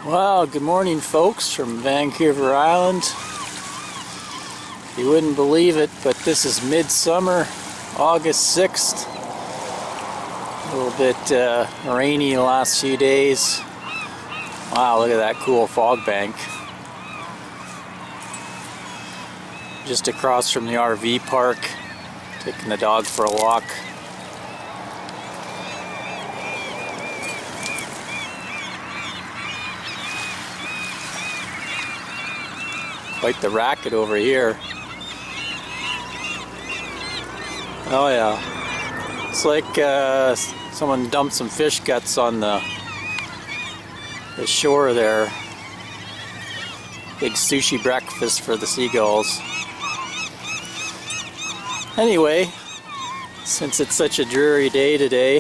Well, good morning folks from Vancouver Island. You wouldn't believe it, but this is midsummer, August 6th. A little bit rainy the last few days. Wow, look at that cool fog bank. Just across from the RV park, taking the dog for a walk. Quite the racket over here. Oh yeah, it's like someone dumped some fish guts on the shore there. Big sushi breakfast for the seagulls. Anyway, since it's such a dreary day today,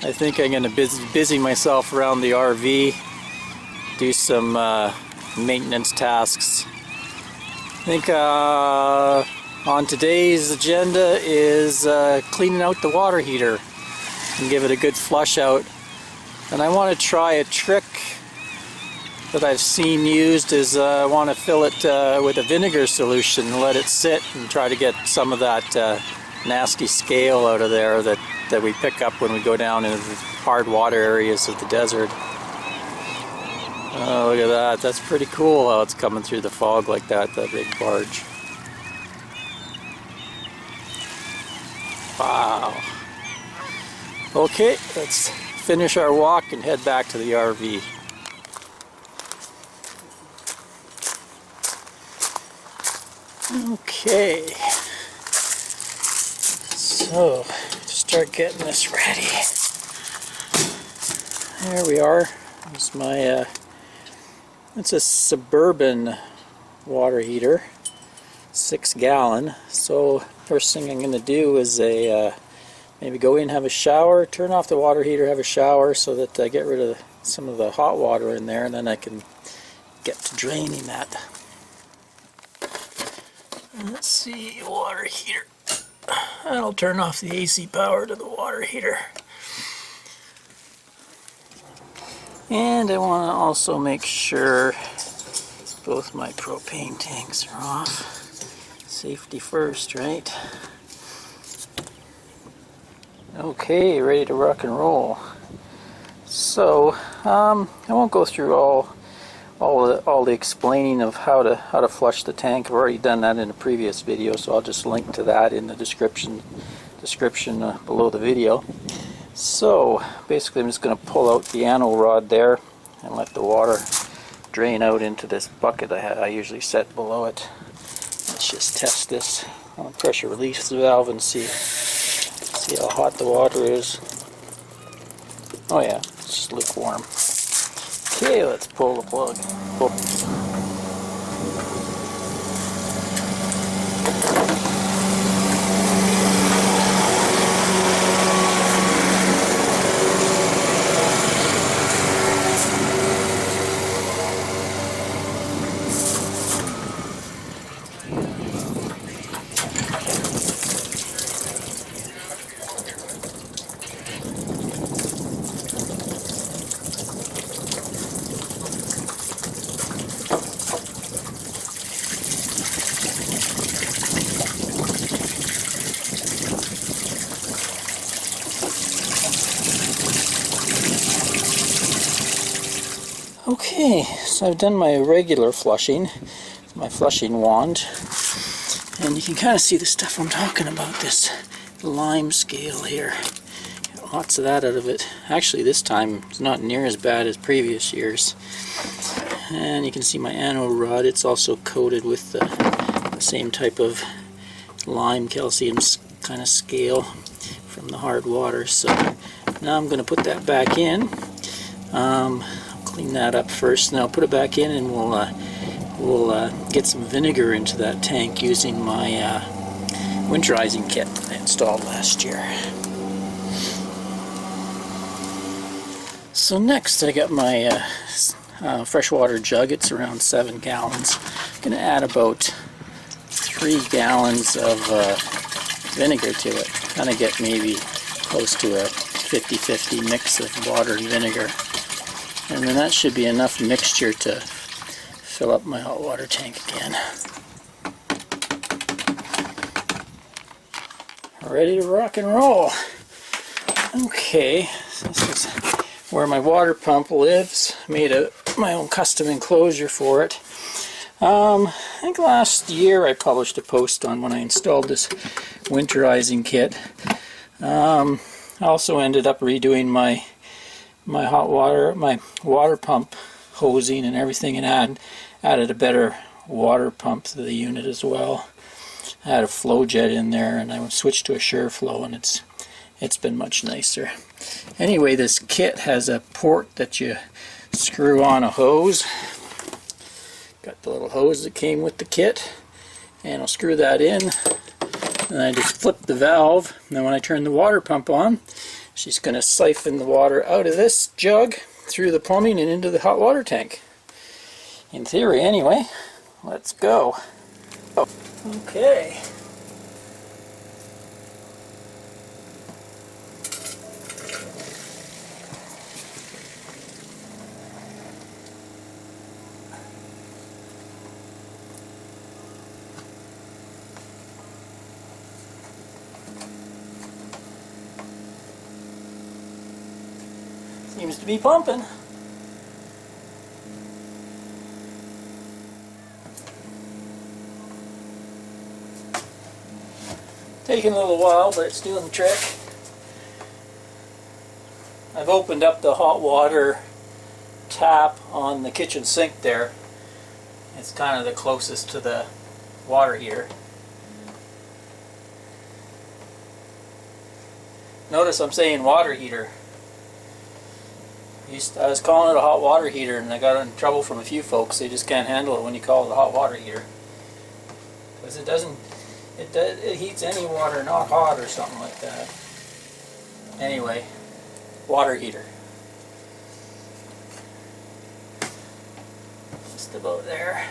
I think I'm going to busy myself around the RV, do some maintenance tasks. I think on today's agenda is cleaning out the water heater and give it a good flush out. And I want to try a trick that I've seen used is I want to fill it with a vinegar solution and let it sit and try to get some of that nasty scale out of there that we pick up when we go down into the hard water areas of the desert. Oh, look at that. That's pretty cool how it's coming through the fog like that big barge. Wow. Okay, let's finish our walk and head back to the RV. Okay. So, to start getting this ready. There we are. Here's my it's a Suburban water heater, 6 gallon. So first thing I'm going to do is maybe go in, have a shower, turn off the water heater, have a shower so that I get rid of some of the hot water in there, and then I can get to draining that. Let's see, water heater. I'll turn off the AC power to the water heater. And I want to also make sure both my propane tanks are off. Safety first, right? Okay, ready to rock and roll. So, I won't go through all the explaining of how to flush the tank. I've already done that in a previous video, so I'll just link to that in the description below the video. So basically I'm just going to pull out the anode rod there and let the water drain out into this bucket I usually set below it. Let's just test this on a pressure release valve and see how hot the water is. Oh yeah, it's just lukewarm. Okay, let's pull the plug. Okay, so I've done my regular flushing, my flushing wand, and you can kind of see the stuff I'm talking about, this lime scale here. Got lots of that out of it. Actually, this time it's not near as bad as previous years. And you can see my anode rod, it's also coated with the same type of lime calcium kind of scale from the hard water. So now I'm going to put that back in. Clean that up first, and I'll put it back in, and we'll get some vinegar into that tank using my winterizing kit that I installed last year. So next I got my freshwater jug. It's around 7 gallons. I'm going to add about 3 gallons of vinegar to it. Kind of get maybe close to a 50-50 mix of water and vinegar. And then that should be enough mixture to fill up my hot water tank again. Ready to rock and roll. Okay, so this is where my water pump lives. Made my own custom enclosure for it. I think last year I published a post on when I installed this winterizing kit. I also ended up redoing my water pump hosing and everything, and added a better water pump to the unit as well. I had a flow jet in there, and I switched to a sure flow, and it's been much nicer. Anyway, this kit has a port that you screw on a hose. Got the little hose that came with the kit, and I'll screw that in, and I just flip the valve, and then when I turn the water pump on, she's going to siphon the water out of this jug through the plumbing and into the hot water tank. In theory, anyway. Let's go. Oh. Okay. Seems to be pumping. Taking a little while, but it's doing the trick. I've opened up the hot water tap on the kitchen sink there. It's kind of the closest to the water heater. Notice I'm saying water heater. I was calling it a hot water heater, and I got in trouble from a few folks. They just can't handle it when you call it a hot water heater, because it doesn't. It heats any water, not hot or something like that. Anyway, water heater. Just about there.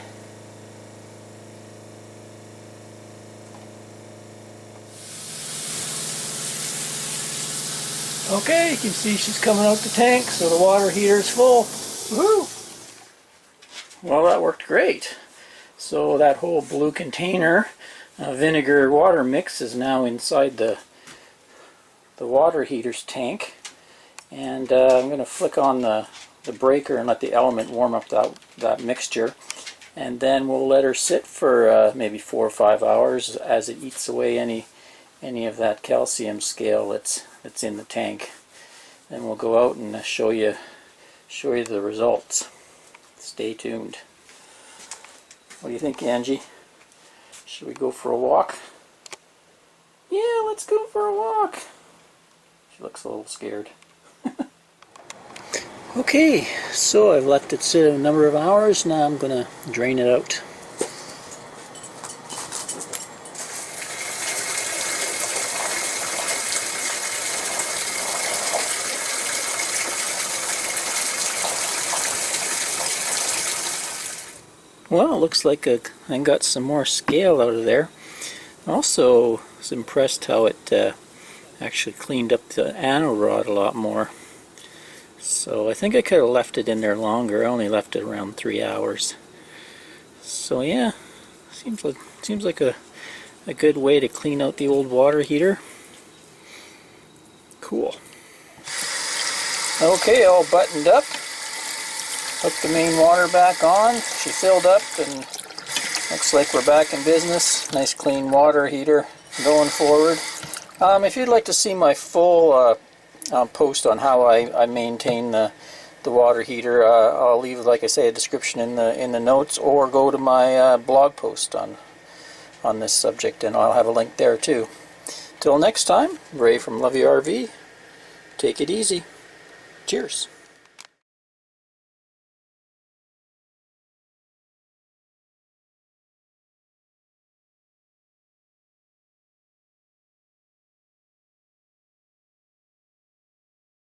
Okay, you can see she's coming out the tank, so the water heater is full. Woohoo! Well, that worked great. So that whole blue container vinegar water mix is now inside the water heater's tank, and I'm going to flick on the breaker and let the element warm up that mixture, and then we'll let her sit for maybe 4 or 5 hours as it eats away any of that calcium scale that's in the tank. Then we'll go out and show you the results. Stay tuned. What do you think, Angie? Should we go for a walk? Yeah, let's go for a walk. She looks a little scared. Okay, so I've left it sit a number of hours. Now I'm going to drain it out. Well, it looks like I got some more scale out of there. Also, I was impressed how it actually cleaned up the anode rod a lot more. So I think I could have left it in there longer. I only left it around 3 hours. So yeah, seems like a good way to clean out the old water heater. Cool. Okay, all buttoned up. Hooked the main water back on. She filled up, and looks like we're back in business. Nice clean water heater going forward. If you'd like to see my full post on how I maintain the water heater, I'll leave, like I say, a description in the notes, or go to my blog post on this subject, and I'll have a link there too. Till next time, Ray from Love You RV. Take it easy. Cheers.